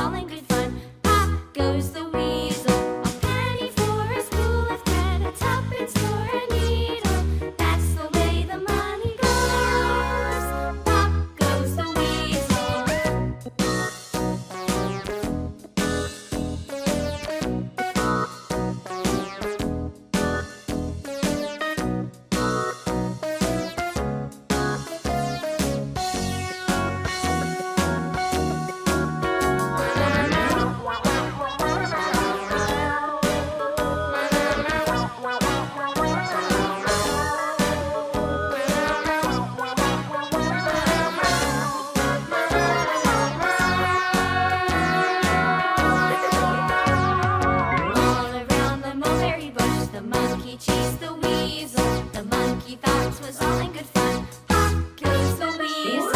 all in good fun. Pop goes the weasel, a penny for a spool of thread, a tuppence for a needle. That's the way the money goes. Pop goes the weasel. All around the mulberry bush, the monkey chased the weasel. The monkey thought 'twas all in good fun. Pop goes the weasel.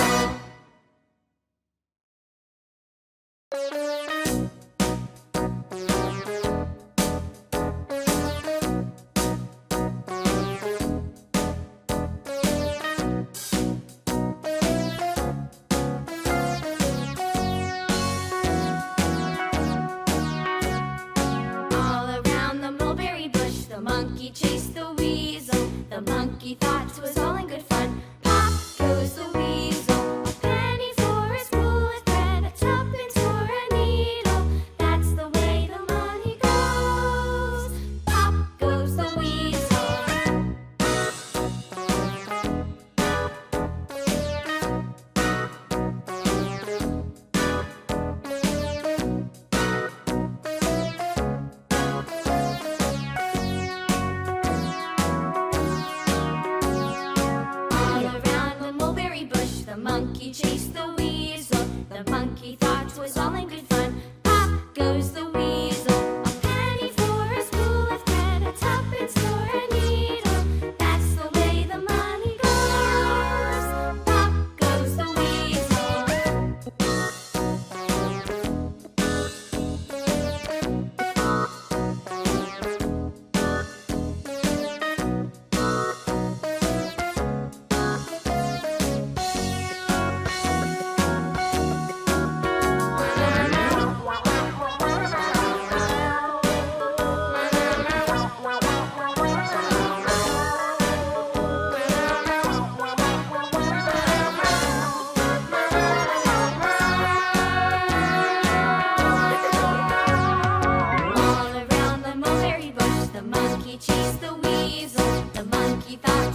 All around the mulberry bush, the monkey chased the weasel. The monkey thought 'twas all in good fun. Pop goes the weasel, a penny for a spool of thread, a tuppence for a needle. That's the way the money goes. Pop goes the weasel. All around the mulberry bush, the monkey chased the weasel. The monkey thought 'twas all in good fun. Pop goes the weasel, a penny for a spool of thread, a tuppence for a needle. That's the way the money goes. Pop goes the weasel. All around the mulberry bush, the monkey chased the weasel. The monkey thought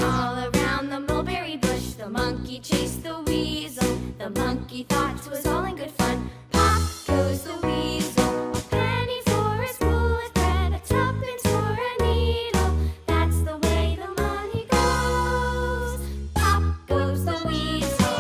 all around the mulberry bush, the monkey chased the weasel. The monkey thought 'twas all in good fun. Pop goes the weasel, a penny for a spool of thread, a tuppence for a needle. That's the way the money goes. Pop goes the weasel.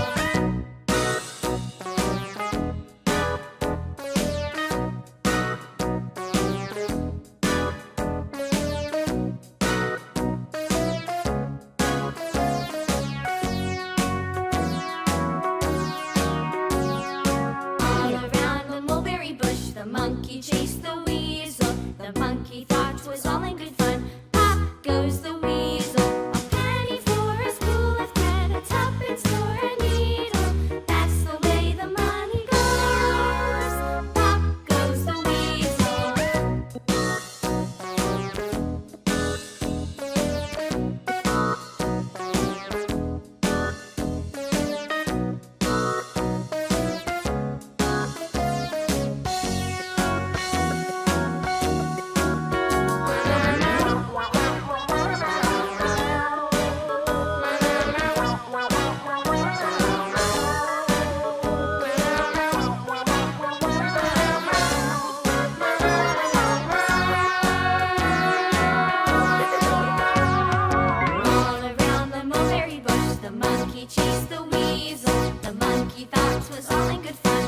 All around the mulberry bush, the monkey chased the weasel. The monkey thought 'twas all in good fun. Pop goes the weasel, a penny for a spool of thread, a tuppence for a needle. That's the way the money goes. Pop goes the weasel. Chased the weasel. The monkey thought 'twas all in good fun.